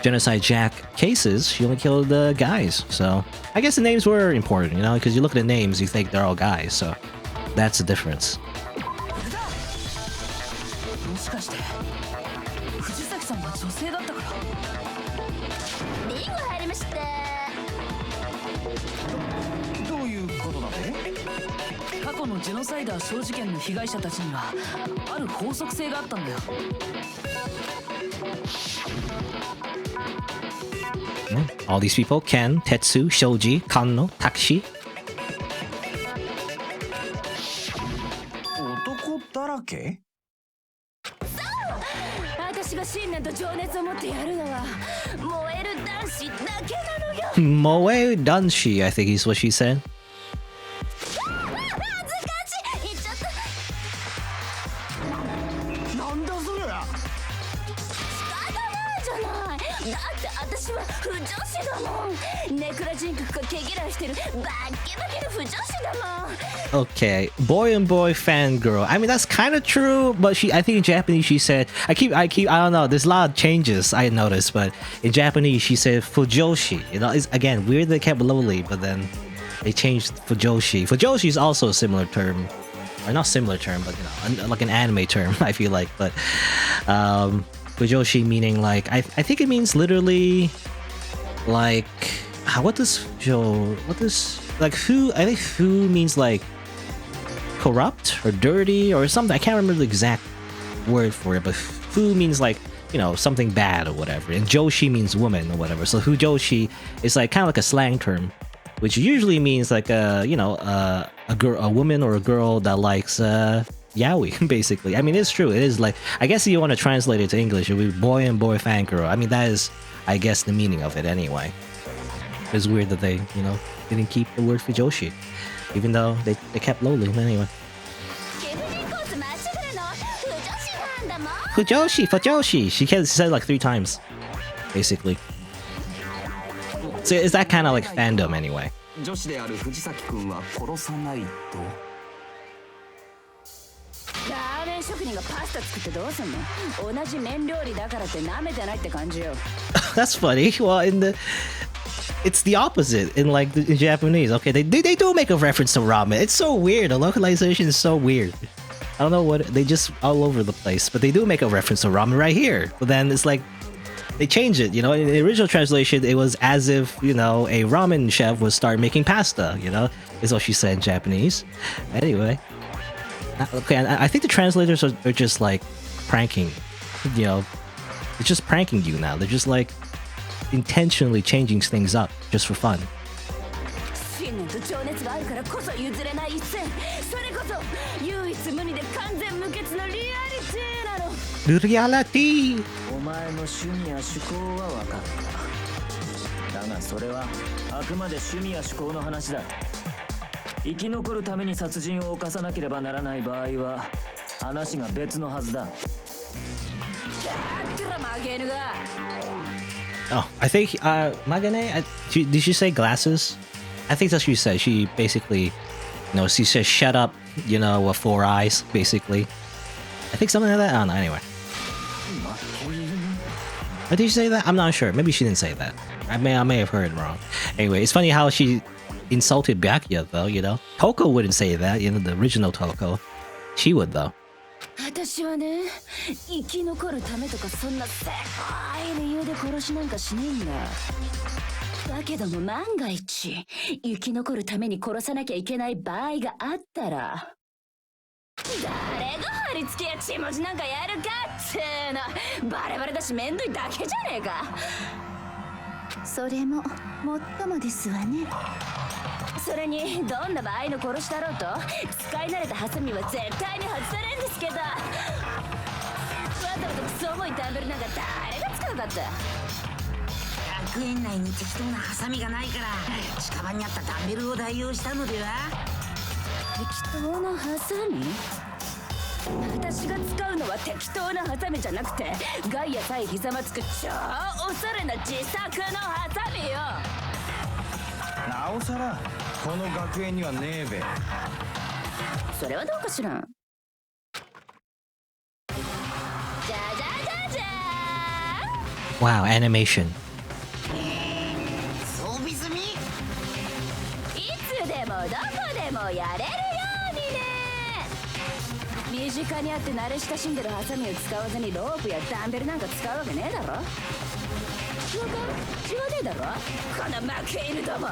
genocide Jack cases, she only killed the guys. So I guess the names were important, because you look at the names, you think they're all guys. So that's the difference. もしかして藤崎さんが女性だったから。リンゴ入りました。どういうことだね。過去のジェノサイダー小事件の被害者たちにはある法則性があったんだよ。All these people: Ken, Tetsu, Shoji, Kanno, Takashi. 男だらけ？私が信念と情熱を持ってやるのは燃える男子だけなのよ。 Moe Danshi, I think is what she said. 恥ずかしい。言っちゃった。なんだそれ。仕方ないじゃない。だって私は不女子だもん。ネクラ人格が毛嫌いしてるバッキバキの不女子だもん。 Okay, boy and boy fangirl. I mean, that's kind of true, but I think in Japanese she said, I don't know, there's a lot of changes I noticed, but in Japanese she said fujoshi. It's, again, weird they kept lowly, but then they changed fujoshi. Fujoshi is also a similar term, or not similar term, but like an anime term, I feel like, but fujoshi meaning like, I think it means literally like, like fu, I think fu means like corrupt or dirty or something. I can't remember the exact word for it, but fu means like, something bad or whatever, and joshi means woman or whatever. So fujoshi is like kind of like a slang term, which usually means like a woman or a girl that likes yaoi, basically. I mean, it's true. It is like, I guess if you want to translate it to English, it would be boy and boy fangirl. I mean, that is, I guess, the meaning of it anyway. It's weird that they, didn't keep the word fujoshi, even though they kept lowly. But anyway. Fujoshi. She said it like 3 times, basically. So is that kind of like fandom anyway? 女子である藤崎君は殺さないと。ラーメン職人ががパスタ作ってどうすんの？同じ麺料理だからって舐めてないって感じよ。That's funny. Well, it's the opposite in like in Japanese. Okay, they do make a reference to ramen. It's so weird. The localization is so weird. I don't know what they just all over the place, but they do make a reference to ramen right here. But then it's like they change it. You know, in the original translation, it was as if a ramen chef would start making pasta. Is what she said in Japanese. Anyway, okay, I think the translators are just like pranking. They're just pranking you now. They're just like intentionally changing things up just for fun. 信念と情熱があるからこそ譲れない一線。それこそ唯一無二で完全無欠のリアリティなの。Reality. お前の趣味や趣向は分かった。だがそれはあくまで趣味や趣向の話だ。生き残るために殺人を犯さなければならない場合は話が別のはずだ。だから負けぬが。Oh, I think Magane. Did she say glasses? I think that's what she said. She basically, she says shut up. With 4 eyes, basically. I think something like that. I don't know. Anyway. Or did she say that? I'm not sure. Maybe she didn't say that. I may have heard it wrong. Anyway, it's funny how she insulted Byakuya though. Toko wouldn't say that. The original Toko. She would though. 私はね、生き残るためとかそんなせこい理由で殺しなんかしねえんだ。だけども万が一生き残るために殺さなきゃいけない場合があったら、誰が貼り付けや血文字なんかやるかっての。バレバレだしめんどいだけじゃねえか。それももっともですわね。それにどんな場合の殺しだろうと使い慣れたハサミは絶対に外されんですけど、わざわざクソ重いダンベルなんか誰が使うかって。学園内に適当なハサミがないから近場にあったダンベルを代用したのでは。適当なハサミ？私が使うのは適当なハサミじゃなくてガイア対ひざまつく超おしゃれな自作のハサミよ。なおさらこの学園にはねえべ。それはどうかしらん。じゃじゃじゃじゃーん。 Wow, animation. 装備済み。いつでもどこでもやれるようにね。身近にあって慣れ親しんでるハサミを使わずにロープやダンベルなんか使うわけねえだろ。そうか、知らねえだろこの負け犬ども。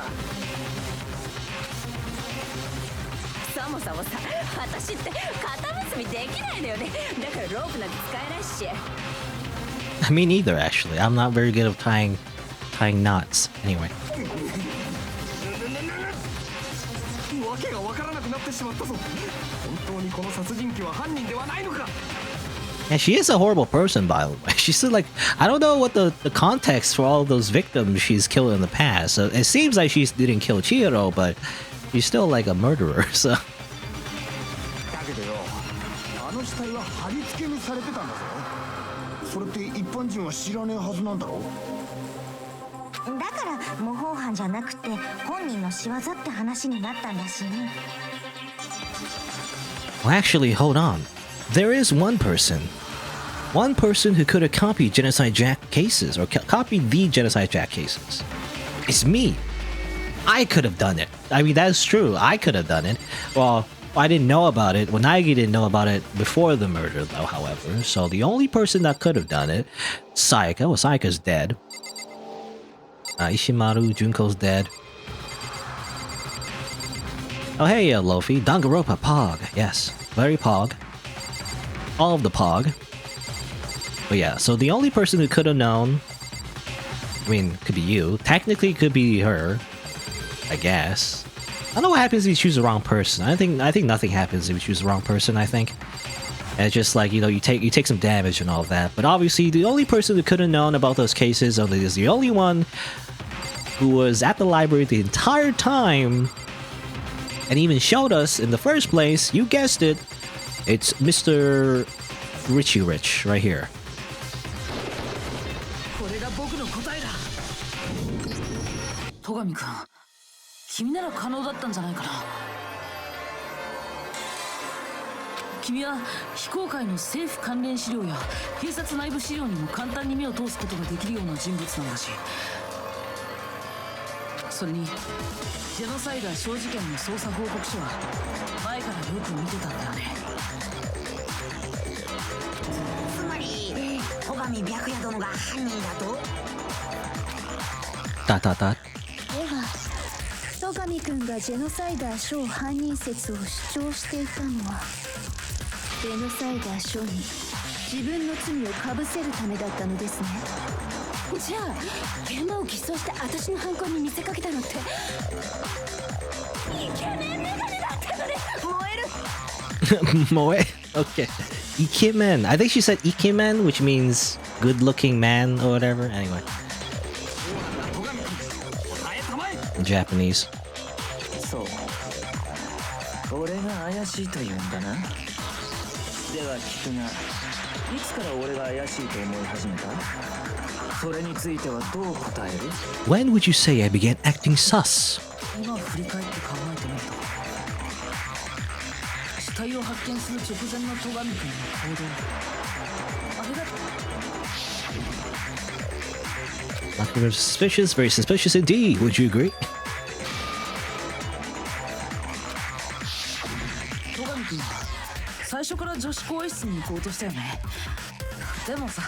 そもそもさ、私って肩結びできないのよね。だからロープなんて使えないし。Me neither, actually. I'm not very good at tying knots. Anyway. わけがわからなくなってしまったぞ。本当にこの殺人鬼は犯人ではないのか。And she is a horrible person, by the way. She's still like, I don't know what the context for all those victims she's killed in the past. So it seems like she didn't kill Chihiro, but she's still like a murderer, so. だけどよ、あの死体は貼り付けにされてたんだぞ。それって一般人は知らねえはずなんだろ。だから模倣犯じゃなくて本人の仕業って話になったんだしね。Well, actually, hold on. There is one person who could have copied Genocide Jack cases, or copied the Genocide Jack cases. It's me. I could have done it. I mean, that's true. I could have done it. Well, I didn't know about it. Well, Naegi didn't know about it before the murder, though, however. So the only person that could have done it, Saika. Well, Saika's dead. Ishimaru, Junko's dead. Oh, hey, Luffy. Danganronpa, Pog. Yes, very Pog. All of the Pog. But yeah, so the only person who could have known, I mean, could be you. Technically, could be her, I guess. I don't know what happens if you choose the wrong person. I think nothing happens if you choose the wrong person. I think. And it's just like, you take some damage and all that. But obviously, the only person who could have known about those cases is the only one who was at the library the entire time and even showed us in the first place. You guessed it. It's Mr. Richie Rich right here. これが僕の答えだ。戸上君、君なら可能だったんじゃないかな。君は非公開の政府関連資料や警察内部資料にも簡単に目を通すことができるような人物なんだし、それにジェノサイダー小事件の捜査報告書は前からよく見てたんだよね。つまり戸上白夜殿が犯人だと。Dot dot dot. では戸上くんがジェノサイダー小犯人説を主張していたのはジェノサイダー小に自分の罪をかぶせるためだったのですね。じゃあ現場を偽装して私の犯行に見せかけたのってイケメンメガネだったのね。燃える。 Moe. Okay. Ikemen. I think she said Ikemen, which means good-looking man or whatever. Anyway. Japanese. そう俺が怪しいというんだな。では聞くが、いつから俺が怪しいと思い始めた？それについてはどう答える？ When would you say I began acting sus? 今振り返って考えてみると、死体を発見する直前の戸上くんの行動、あれだ。 Not very suspicious, very suspicious indeed. Would you agree? 戸上くんは最初から女子更衣室に行こうとしたよね。でもさ、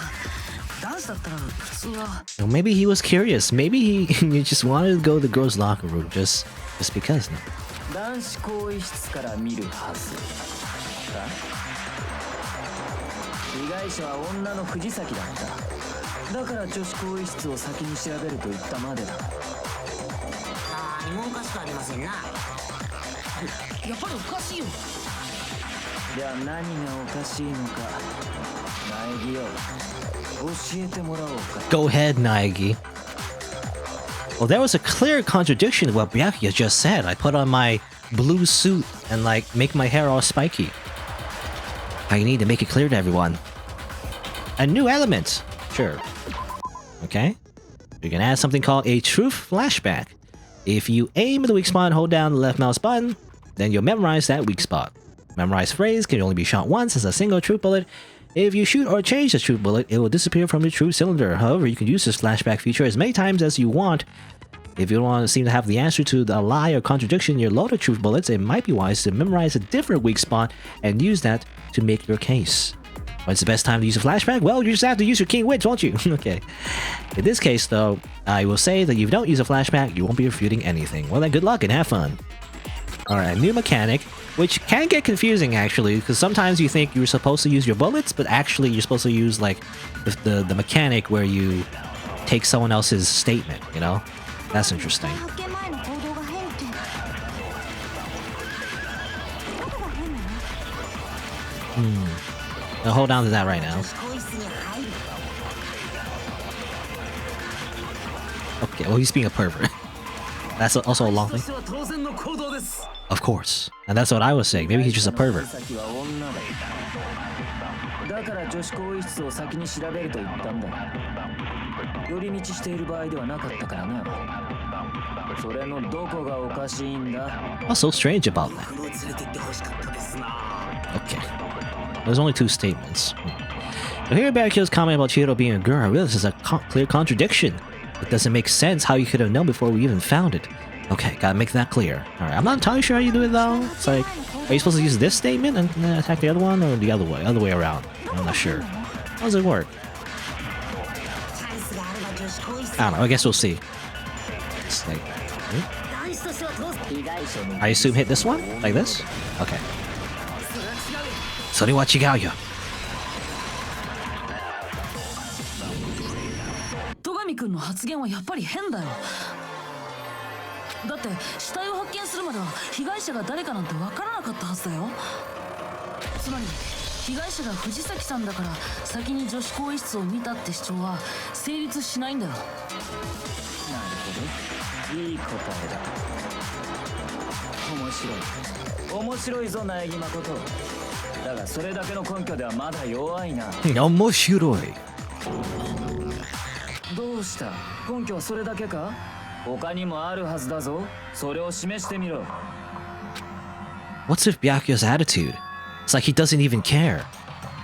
男子だったら普通は。 Well, maybe he was curious. Maybe he just wanted to go to the girls' locker room just because. No? 男子更衣室から見るはずか。被害者は女の藤崎だった。だから女子更衣室を先に調べると言ったまでだ。何もおかしくありませんな。やっぱりおかしいよ。じゃあ何がおかしいのか、苗木よ、教えてもらおうか。 Go ahead, Naegi. Well, there was a clear contradiction to what Byakuya just said. I put on my blue suit and make my hair all spiky. I need to make it clear to everyone. A new element. Sure. Okay. You can add something called a truth flashback. If you aim at the weak spot and hold down the left mouse button, then you'll memorize that weak spot. Memorized phrase can only be shot once as a single truth bullet. If you shoot or change the truth bullet, it will disappear from the truth cylinder. However, you can use this flashback feature as many times as you want. If you don't want to seem to have the answer to the lie or contradiction in your loaded truth bullets, it might be wise to memorize a different weak spot and use that to make your case. When's the best time to use a flashback? Well, you just have to use your king wits, won't you? Okay. In this case, though, I will say that if you don't use a flashback, you won't be refuting anything. Well, then good luck and have fun. Alright, new mechanic, which can get confusing actually, because sometimes you think you're supposed to use your bullets, but actually you're supposed to use like the mechanic where you take someone else's statement, you know? That's interesting. 発見前の行動が変ってどこが変なの？ Now hold on to that right now. 更衣室に入る。 Okay, well he's being a pervert. That's also a long thing. それは当然の行動です。 Of course. And that's what I was saying. Maybe he's just a pervert. 藤崎は女だ。だから女子更衣室を先に調べると言ったんだ。寄り道している場合ではなかったからな。それのどこがおかしいんだ？ What's so strange about that? 連れて行ってほしかったですな。 Okay. There's only two statements. Now here Barakyu's comment about Chihiro being a girl, I realize this is a clear contradiction. It doesn't make sense how you could have known before we even found it. Okay, gotta make that clear. Alright, I'm not entirely sure how you do it though. It's like, are you supposed to use this statement and then attack the other one, or the other way around? I'm not sure. How does it work? チャンスがあれば女子更衣室。 I don't know, I guess we'll see. It's like, 男子としては当然。被害者の I assume hit this one? Like this? Okay. それは違うよ。戸上くんの発言はやっぱり変だよ。だって死体を発見するまでは被害者が誰かなんて分からなかったはずだよ。つまり被害者が藤崎さんだから先に女子更衣室を見たって主張は成立しないんだよ。なるほど、いい答えだ。面白いぞ苗木誠。だがそれだけの根拠ではまだ弱いな。面白い。どうした？根拠はそれだけか？他にもあるはずだぞ。それを示してみろ。 What's with Byakuya's attitude? It's like he doesn't even care.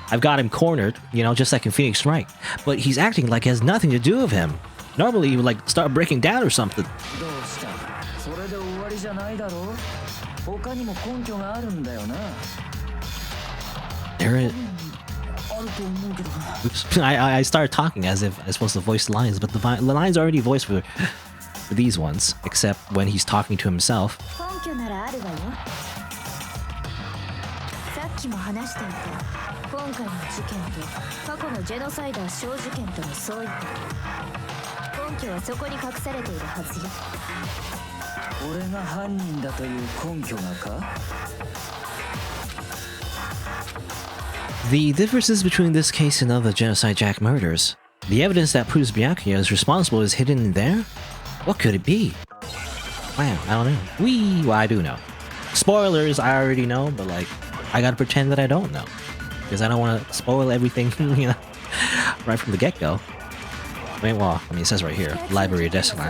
I've got him cornered, you know, just like in Phoenix Wright. But he's acting like it has nothing to do with him. Normally he would like start breaking down or something. There it. Oops. I started talking as if I'm supposed to voice the lines, but the lines are already voiced for these ones, except when he's talking to himself. 今回の事件と過去のジェノサイダー小事件との相違点根拠はそこに隠されているはずよ俺が犯人だという根拠がか The differences between this case and other Genocide Jack murders. The evidence that proves Byakuya is responsible is hidden in there? What could it be? Wow, I don't know. Well, I do know. Spoilers, I already know, but like, I gotta pretend that I don't know. Because I don't want to spoil everything, you know, right from the get-go. I mean, it says right here, Library of Destiny.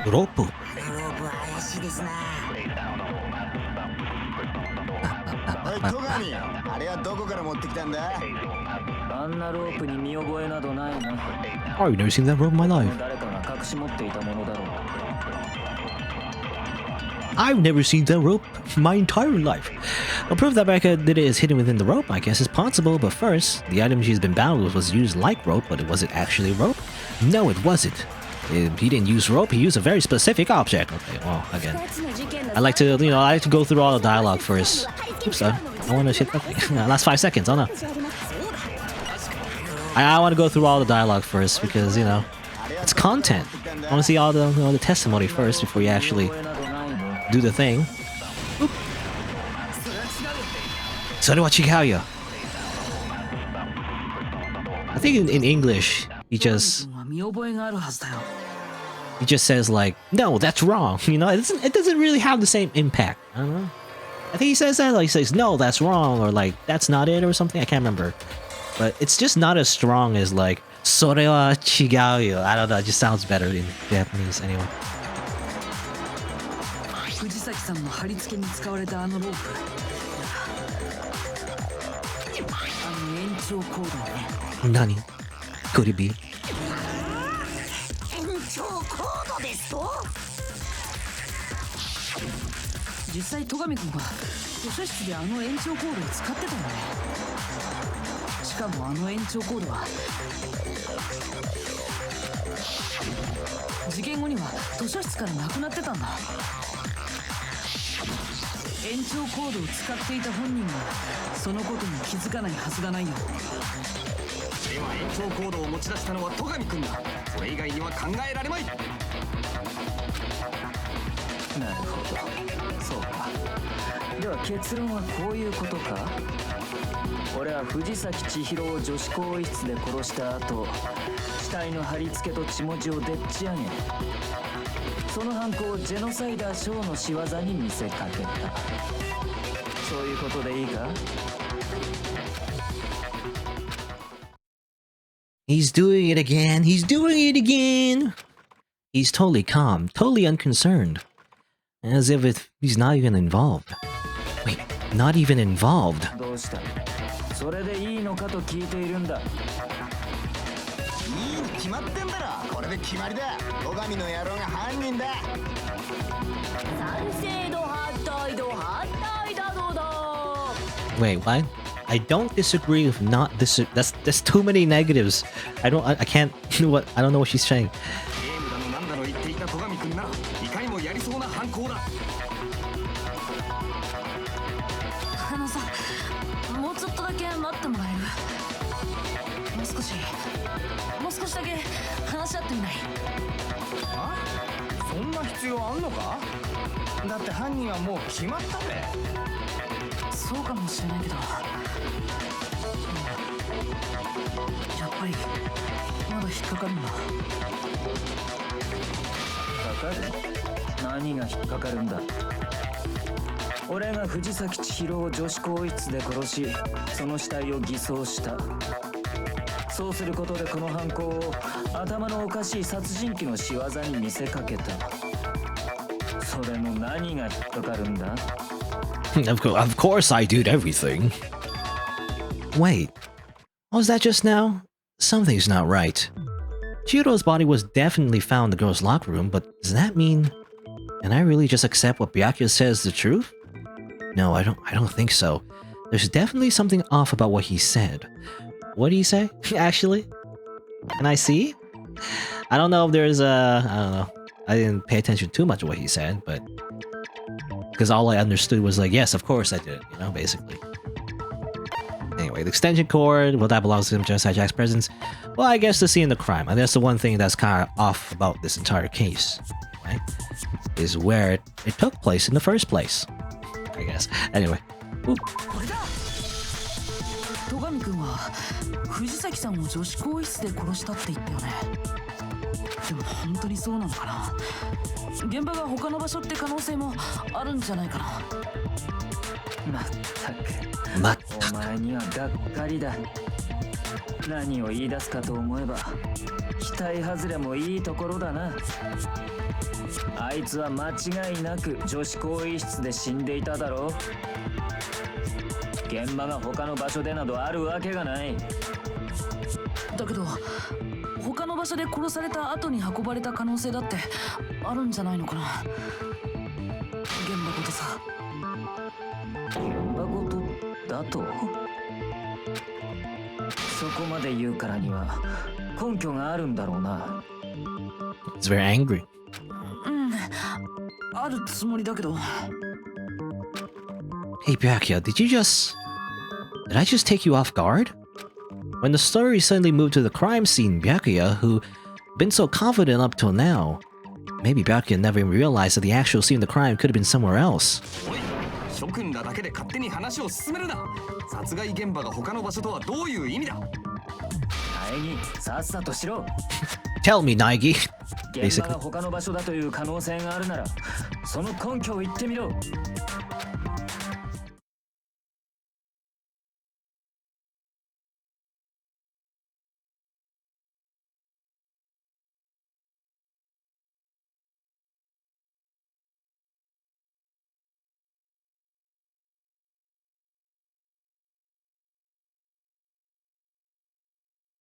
Rope? あれはどこから持ってきたんだあんなロープに見覚えなどないな I've never seen that rope in my life. 誰かが隠し持っていたものだろう I've never seen that rope my entire life. A proof that Becca did it is hidden within the rope, I guess, is possible, but first, the item she's been bound with was used like rope, but was it actually rope? No, it wasn't. He didn't use rope, he used a very specific object. Okay, well, again. I like to go through all the dialogue first. Oops, I want to hit that thing. Last 5 seconds, oh no. I want to go through all the dialogue first because, you know, it's content. I want to see all the testimony first before you actually do the thing. Oop. それは違うよ. I think in English, he just says like, no, that's wrong. You know, it doesn't really have the same impact. I don't know. I think he says that, like, he says, no, that's wrong, or like, that's not it, or something. I can't remember. But it's just not as strong as like, それは違うよ. I don't know, it just sounds better in Japanese anyway. 藤崎さんの貼り付けに使われたあのロープ。延長コードね。何? Could it be? 延長コードですと実際戸上君は図書室であの延長コードを使ってたんだね。しかもあの延長コードは事件後には図書室からなくなってたんだ。延長コードを使っていた本人がそのことに気づかないはずがないよ。では延長コードを持ち出したのは戸上君だ。それ以外には考えられまい。なるほど、そうか。では結論はこういうことか。俺は藤崎千尋を女子更衣室で殺した後、死体の貼り付けと血文字をでっち上げ、その犯行をジェノサイダーショーの仕業に見せかけた。そういうことでいいか？ He's doing it again. He's doing it again. He's totally calm, totally unconcerned. As if he's not even involved. Wait, not even involved. どうした？それでいいのかと聞いているんだ。いいに決まってんだろ。これで決まりだ。戸上の野郎が犯人だ。賛成度反対度反対だどうだ。 Wait, what? I don't disagree with not this. That's too many negatives. I can't. I don't know what she's saying. ゲームだのなんだの言っていた戸上君ならいかにもやりそうな犯行だ。あのさ、もうちょっとだけ待ってもらえる？もう少しだけ話し合ってみない？あ？そんな必要あんのか？だって犯人はもう決まったべ。そうかもしれないけど、やっぱりまだ引っかかるんだ。かかる？何が引っかかるんだ。俺が藤崎千尋を女子更衣室で殺し、その死体を偽装した。そうすることでこの犯行を頭のおかしい殺人鬼の仕業に見せかけた。それの何が引っかかるんだ。Of course I did everything. Wait, what was that just now? Something's not right. Chihiro's body was definitely found in the girls' locker room, but does that mean... Can I really just accept what Byakuya says is the truth? No, I don't think so. There's definitely something off about what he said. What did he say, actually? Can I see? I don't know if there's I don't know. I didn't pay attention too much to what he said, but... Because all I understood was like, yes, of course I did, you know, basically. Anyway, the extension cord, well, that belongs to him, Genocide Jack's presence. Well, I guess the scene of the crime. And that's the one thing that's kind of off about this entire case, right? Is where it took place in the first place, I guess. Anyway. Oop. 戸上君は藤崎さんを女子更衣室で殺したって言ったよね。でも本当にそうなのかな。現場が他の場所って可能性もあるんじゃないかな。まったくお前にはがっかりだ。何を言い出すかと思えば期待外れもいいところだな。あいつは間違いなく女子更衣室で死んでいただろう。現場が他の場所でなどあるわけがない。だけど他の場所で殺された後に運ばれた可能性だってあるんじゃないのかな。現場ごとさ。現場ごとだと？そこまで言うからには根拠があるんだろうな。It's very angry. あるつもりだけど。Hey Byakuya, did I just take you off guard? When the story suddenly moved to the crime scene, Byakuya, who been so confident up till now, maybe Byakuya never even realized that the actual scene of the crime could have been somewhere else. 諸君らだけで勝手に話を進めるな。殺害現場が他の場所とはどういう意味だ。苗木、さっさとしろ。Tell me, Naegi. 現場が他の場所だという可能性があるなら、その根拠を言ってみろ。